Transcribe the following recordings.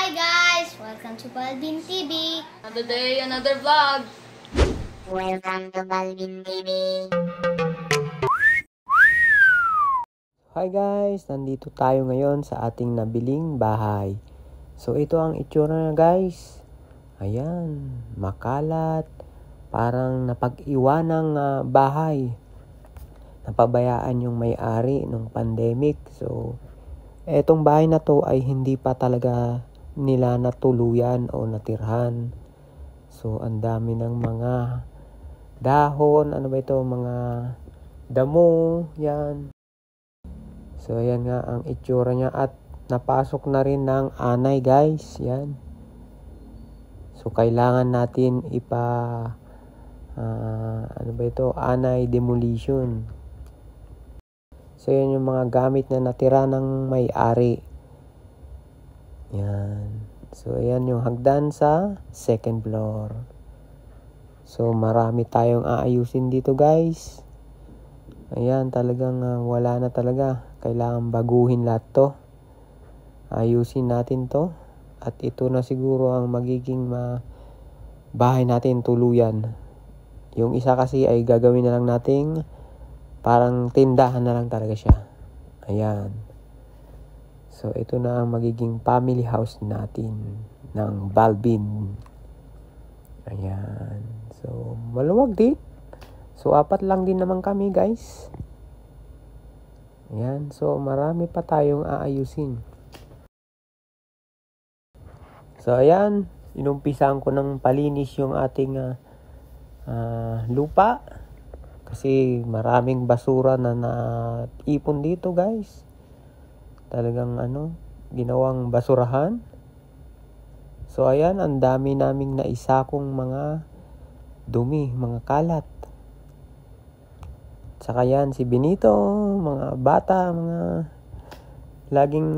Hi guys! Welcome to Balvin TV. Another day, another vlog. Welcome to Balvin TV. Hi guys! Nandito tayo ngayon sa ating nabiling bahay. So ito ang itsura na guys. Ayan, makalat. Parang napag-iwanang bahay. Napabayaan yung may-ari nung pandemic. So etong bahay na to ay hindi pa talaga nila natuluyan o natirhan. So ang dami ng mga dahon, ano ba ito, mga damo, yan. So ayan nga ang itsura niya at napasok na rin ng anay guys, yan. So kailangan natin ano ba ito, anay demolition. So yan yung mga gamit na natira ng may-ari. Yan. So ayan yung hagdan sa second floor. So marami tayong aayusin dito guys. Ayan, talagang wala na talaga. Kailangan baguhin lahat to. Ayusin natin to. At ito na siguro ang magiging bahay natin tuluyan. Yung isa kasi ay gagawin na lang nating parang tindahan na lang talaga siya. Ayan. So, ito na ang magiging family house natin ng Balvin. Ayan. So, maluwag din. So, 4 lang din naman kami, guys. Ayan. So, marami pa tayong aayusin. So, ayan. Inumpisahan ko ng palinis yung ating lupa. Kasi maraming basura na naipon dito guys. Talagang ginawang basurahan. So ayan, ang dami naming naisakong mga dumi, mga kalat. Saka yan, si Benito, mga bata, mga laging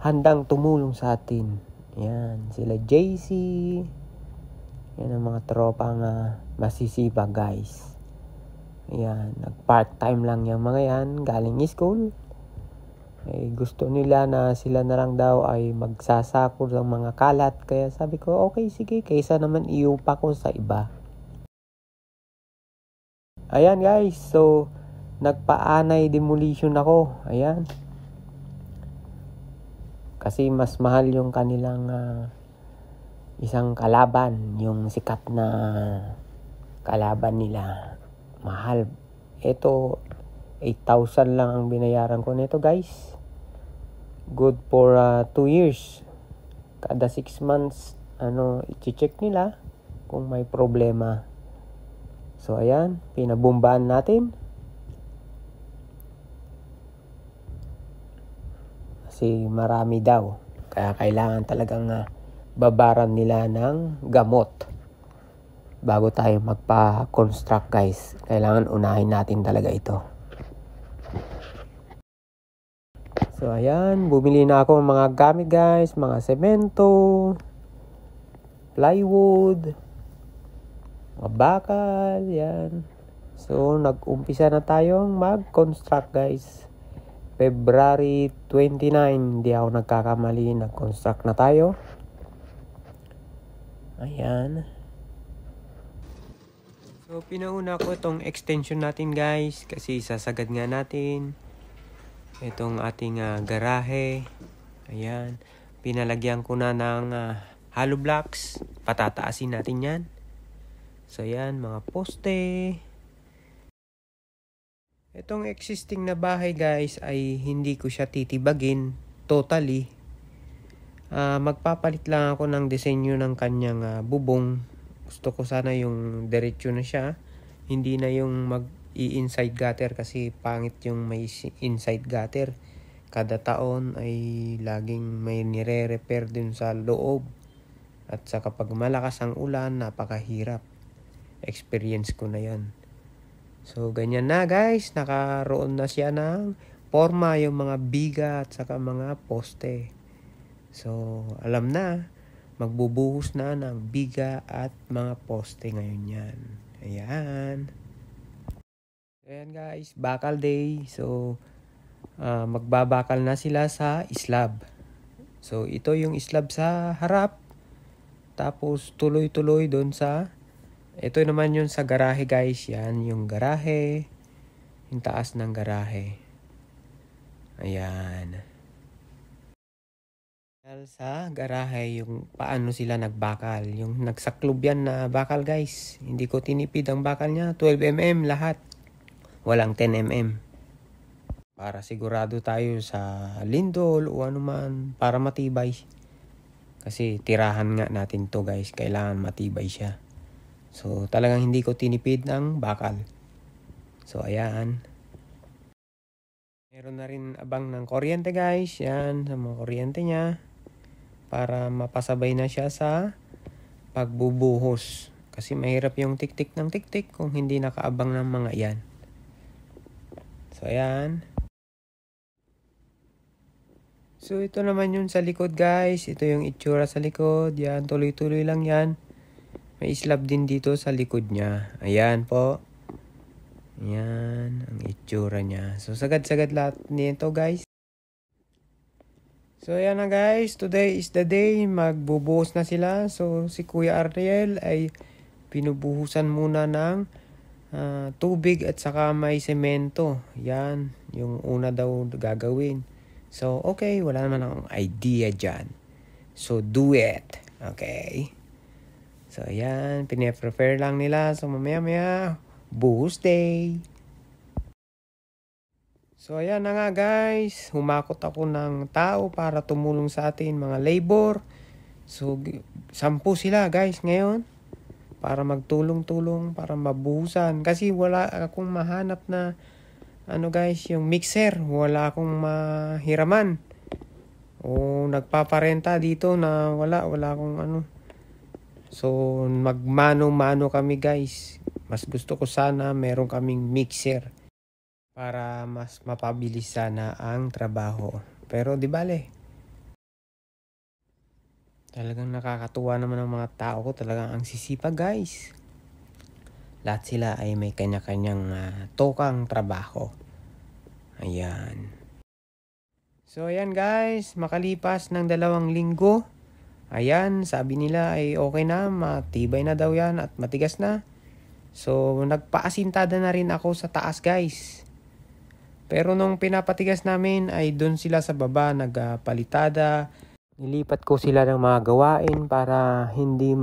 handang tumulong sa atin. Yan, sila JC. Yan ang mga tropang masisipag guys. Ayan, nag-part-time lang yung mga yan, galing school. Eh, gusto nila na sila na lang daw ay magsasako ng mga kalat. Kaya sabi ko, okay, sige, kaysa naman iupa ko sa iba. Ayan guys, so nagpa-anay demolition ako. Ayan. Kasi mas mahal yung kanilang isang kalaban, yung sikat na kalaban nila. Mahal. Ito 8,000 lang ang binayaran ko nito guys. Good for 2 years. Kada 6 months i-check nila kung may problema. So ayan, pinabumbaan natin. Kasi marami daw. Kaya kailangan talagang babaran nila ng gamot bago tayo magpa-construct guys. Kailangan unahin natin talaga ito. So ayan, bumili na ako ng mga gamit guys. Mga semento, plywood, mga bakal, yan. So nag-umpisa na tayong mag-construct guys. February 29, hindi ako nagkakamali, nag-construct na tayo. Ayan. So, pinauna ko itong extension natin guys kasi sasagad nga natin itong ating garahe. Ayan. Pinalagyan ko na ng hollow blocks. Patataasin natin yan. So, ayan. Mga poste. Itong existing na bahay guys ay hindi ko siya titibagin totally. Magpapalit lang ako ng disenyo ng kanyang bubong. Gusto ko sana yung diretso na siya. Hindi na yung mag-i-inside gutter kasi pangit yung may inside gutter. Kada taon ay laging may nire-repair din sa loob. At sa kapag malakas ang ulan, napakahirap. Experience ko na yan. So ganyan na guys. Nakaroon na siya ng forma yung mga biga at saka mga poste. So alam na. Magbubuhos na ng biga at mga poste ngayon yan. Ayan. Ayan guys, bakal day. So, magbabakal na sila sa slab. So, ito yung slab sa harap. Tapos, tuloy-tuloy doon sa... Ito naman yung sa garahe, guys. Yan, yung garahe. Yung taas ng garahe. Ayan. Sa garahe, yung paano sila nagbakal. Yung nagsaklob yan na bakal, guys. Hindi ko tinipid ang bakal niya. 12mm lahat. Walang 10mm. Para sigurado tayo sa lindol o anuman. Para matibay. Kasi tirahan nga natin to, guys. Kailangan matibay siya. So, talagang hindi ko tinipid ng bakal. So, ayan. Meron na rin abang ng kuryente, guys. Yan, sa mga kuryente niya. Para mapasabay na siya sa pagbubuhos. Kasi mahirap yung tik-tik ng tik-tik kung hindi nakaabang ng mga yan. So, ayan. So, ito naman yung sa likod, guys. Ito yung itsura sa likod. Yan, tuloy-tuloy lang yan. May slab din dito sa likod niya. Ayan po. Ayan, ang itsura niya. So, sagad-sagad lahat nito, guys. So, ayan na guys. Today is the day. Magbubuhos na sila. So, si Kuya Ariel ay pinubuhusan muna ng tubig at saka may semento. Yan, yung una daw gagawin. So, okay. Wala naman akong idea dyan. So, do it. Okay. So, ayan. Pine-prepare lang nila. So, mamaya-maya, buhos day. So, ayan na nga guys. Humakot ako ng tao para tumulong sa atin, mga labor. So, 10 sila guys ngayon. Para magtulong-tulong, para mabuhusan. Kasi wala akong mahanap na, guys, yung mixer. Wala akong mahiraman. O nagpaparenta dito na wala akong So, magmano-mano kami guys. Mas gusto ko sana meron kaming mixer. Para mas mapabilis sana ang trabaho. Pero di bale. Talagang nakakatuwa naman ang mga tao ko. Talagang ang sisipag guys. Lahat sila ay may kanya-kanyang tokang trabaho. Ayan. So ayan guys. Makalipas ng 2 linggo. Ayan. Sabi nila ay okay na. Matibay na daw yan at matigas na. So nagpaasintada na rin ako sa taas guys. Pero nung pinapatigas namin ay doon sila sa baba nagpalitada. Nilipat ko sila ng mga gawain para hindi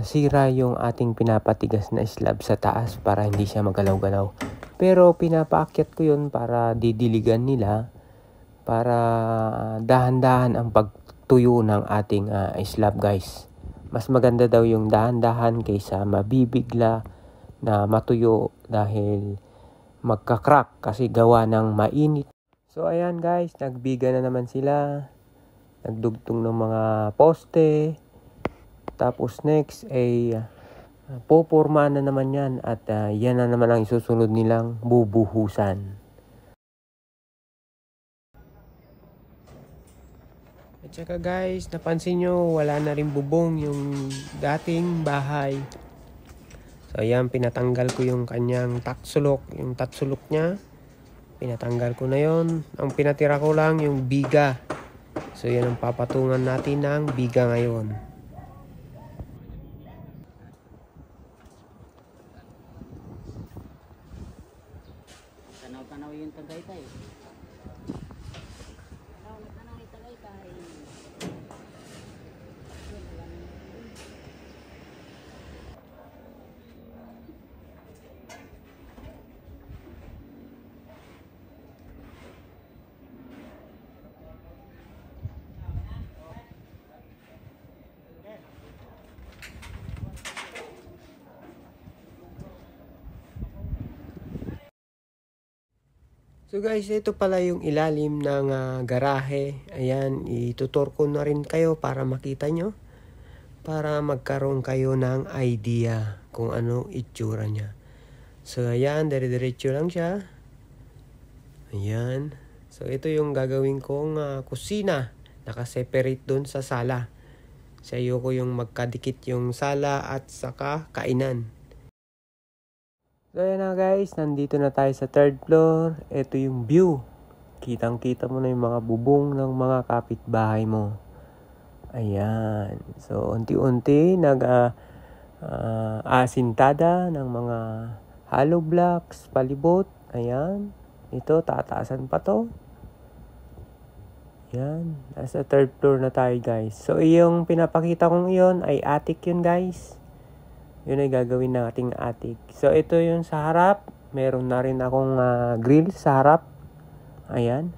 sira yung ating pinapatigas na slab sa taas para hindi siya magalaw-galaw. Pero pinapaakyat ko yun para didiligan nila para dahan-dahan ang pagtuyo ng ating slab guys. Mas maganda daw yung dahan-dahan kaysa mabibigla na matuyo dahil magka-crack kasi gawa ng mainit. So ayan guys, nagbiga na naman sila. Nagdugtong ng mga poste. Tapos next ay popurma na naman yan at yan na naman ang isusunod nilang bubuhusan. At saka guys, napansin nyo wala na rin bubong yung dating bahay. So, ayan, pinatanggal ko yung kanyang taksulok. Yung tatsulok niya, pinatanggal ko na yon. Ang pinatira ko lang yung biga. So, yan ang papatungan natin ng biga ngayon. Tanaw-tanaw yung Tagaytay. Tanaw yung Tagaytay. So guys, ito pala yung ilalim ng garahe. Ayan, itutur ko na rin kayo para makita nyo. Para magkaroon kayo ng idea kung ano itsura niya. So ayan, dire-diretso lang siya. Ayan. So ito yung gagawin kong kusina. Nakaseparate dun sa sala. Sa iyo ko yung magkadikit yung sala at saka kainan. So ayan na guys, nandito na tayo sa 3rd floor. Ito yung view. Kitang-kita mo na yung mga bubong ng mga kapitbahay mo. Ayan. So, unti-unti asintada ng mga hollow blocks, palibot. Ayan. Ito, tataasan pa to. Ayan. Nasa third floor na tayo, guys. So, yung pinapakita kong iyon ay attic yun, guys. Yun ay gagawin nating attic. So, ito yung sa harap. Meron na rin akong grill sa harap. Ayan.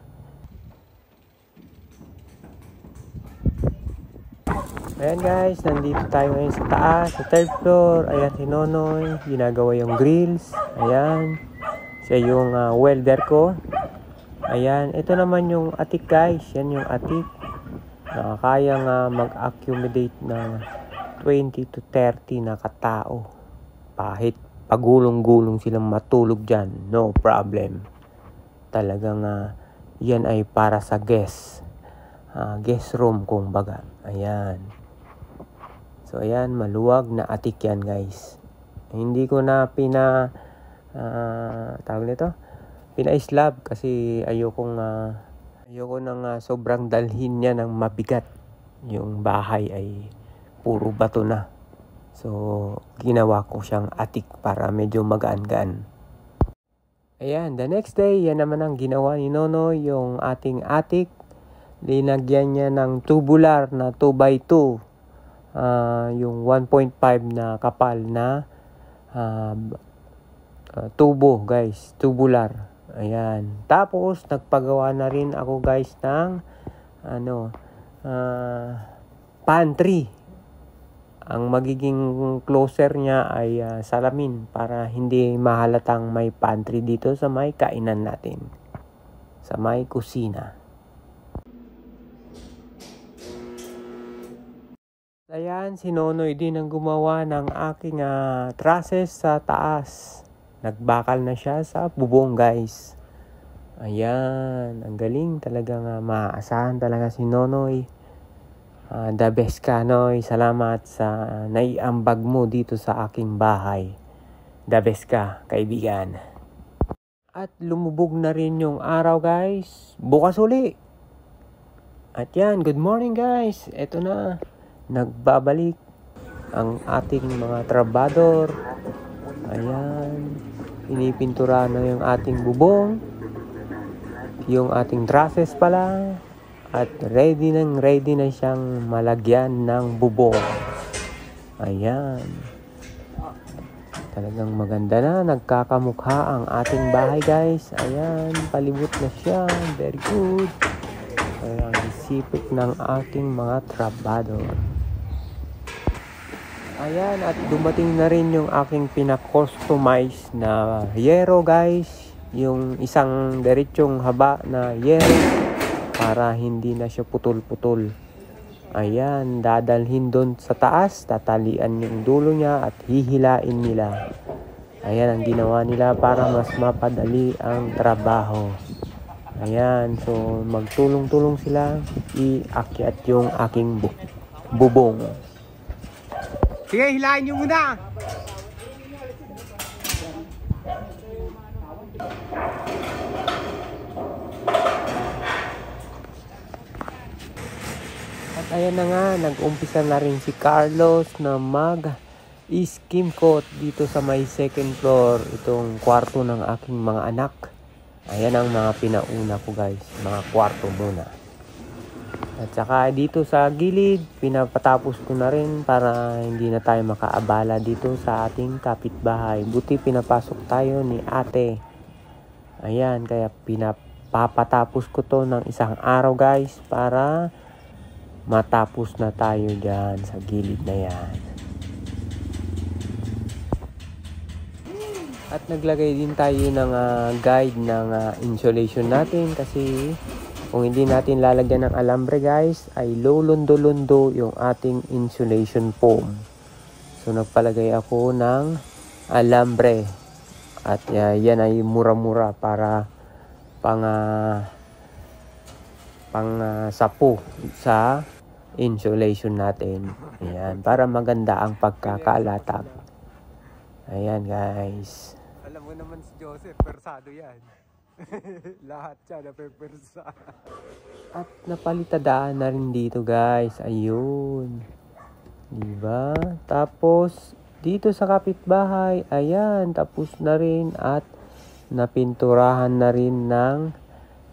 Ayan guys, nandito tayo ngayon sa taas, sa third floor. Ayan si Nonoy, ginagawa yung grills. Ayan. Siya yung welder ko. Ayan, ito naman yung attic guys. Yan yung attic. Nakakayang mag-accumulate ng 20 to 30 na katao. Kahit pagulong-gulong silang matulog dyan, no problem. Talagang yan ay para sa guest room kumbaga. Ayan. So ayan, maluwag na attic yan guys. Hindi ko na pina-slab kasi ayoko nang sobrang dalhin niya ng mabigat. Yung bahay ay puro bato na. So ginawa ko siyang attic para medyo magaan-gaan. Ayan, the next day, yan naman ang ginawa ni Nonoy, yung ating attic. Linagyan niya ng tubular na 2x2. Yung 1.5 na kapal na tubo, guys. Tubular. Ayan. Tapos, nagpagawa na rin ako, guys, ng pantry. Ang magiging closer niya ay salamin para hindi mahalatang may pantry dito sa may kainan natin. Sa may kusina. Ayan, si Nonoy din ang gumawa ng aking trusses sa taas. Nagbakal na siya sa bubong guys. Ayan, ang galing talagang maaasahan talaga si Nonoy. The best ka, Noy. Salamat sa naiambag mo dito sa aking bahay. The best ka, kaibigan. At lumubog na rin yung araw, guys. Bukas uli. At yan, good morning, guys. Ito na. Nagbabalik ang ating mga trabador. Ayan. Pinipintura na yung ating bubong. Yung ating trusses pala. At ready na siyang malagyan ng bubong. Ayan. Talagang maganda na. Nagkakamukha ang ating bahay guys. Ayan. Palibot na siya. Very good. Ayan. Isipit ng ating mga trabador. Ayan. At dumating na rin yung aking pinakustomize na yero guys. Yung isang diretsong haba na yero. Para hindi na siya putol-putol. Ayan, dadalhin doon sa taas, tatalian yung dulo niya at hihilain nila. Ayan ang ginawa nila para mas mapadali ang trabaho. Ayan, so magtulong-tulong sila iakyat yung aking bubong. Sige, hilain nyo muna! Ayan na nga, nag-umpisa na rin si Carlos na mag-skim coat dito sa may second floor. Itong kwarto ng aking mga anak. Ayan ang mga pinauna ko guys, mga kwarto muna. At saka dito sa gilid, pinapatapos ko na rin para hindi na tayo makaabala dito sa ating kapitbahay. Buti pinapasok tayo ni ate. Ayan, kaya pinapapatapos ko to ng isang araw guys para matapos na tayo dyan sa gilid na yan. At naglagay din tayo ng guide ng insulation natin kasi kung hindi natin lalagyan ng alambre guys ay lulundo-lundo yung ating insulation foam. So nagpalagay ako ng alambre at yan ay mura-mura para pang sapo sa insulation natin. Ayan, para maganda ang pagkakalatag. Ayan guys. Alam mo naman si Joseph, persado yan. Lahat siya napepersa. At napalitadaan na rin dito guys. Ayun. Diba? Tapos, dito sa kapitbahay, ayan, tapos na rin at napinturahan na rin ng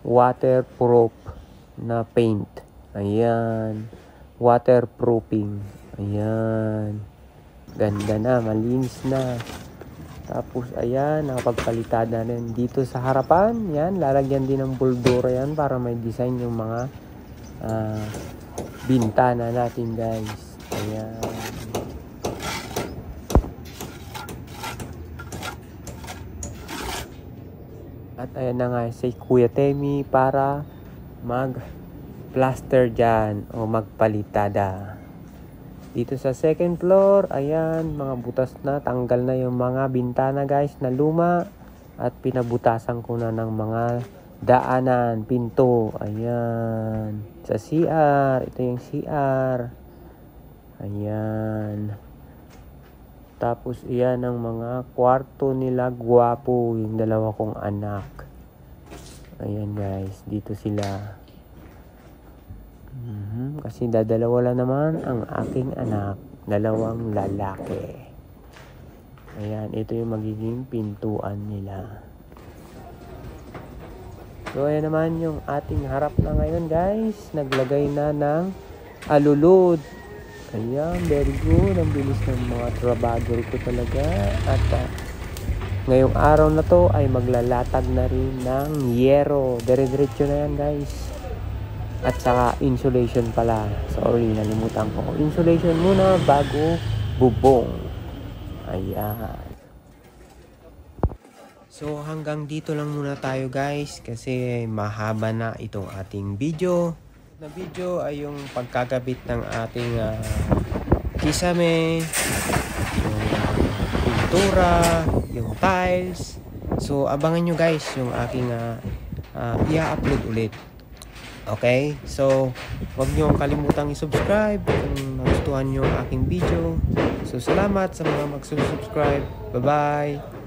waterproof na paint. Ayan. Waterproofing. Ayan. Ganda na, malinis na. Tapos, ayan, nakapagpalitan na rin. Dito sa harapan, yan, lalagyan din ng boldura yan para may design yung mga bintana natin, guys. Ayan. At ayan na nga si Kuya Temi para mag-plaster dyan o magpalitada. Dito sa second floor, ayan, mga butas na. Tanggal na yung mga bintana guys na luma. At pinabutasan ko na ng mga daanan, pinto. Ayan. Sa CR, ito yung CR. Ayan. Tapos iyan ang mga kwarto nila gwapo, yung dalawa kong anak. Ayan guys, dito sila. Kasi dadalawa lang naman ang aking anak, dalawang lalaki. Ayan, ito yung magiging pintuan nila. So ayan naman yung ating harap na ngayon guys. Naglagay na ng alulod. Ayan, very good. Ang bilis ng mga trabador ko talaga. At ngayong araw na to ay maglalatag na rin ng yero. Dire-diretso na yan guys. At saka insulation pala. Sorry, nalimutan ko. Insulation muna bago bubong. Ayan. So hanggang dito lang muna tayo guys. Kasi mahaba na itong ating video. Na video ay yung pagkagabit ng ating kisame, yung pintura, yung tiles. So abangan nyo guys yung aking i-upload ulit. Okay? So huwag nyo kalimutang i-subscribe kung nagustuhan nyo ang aking video. So salamat sa mga mag-subscribe. Bye bye!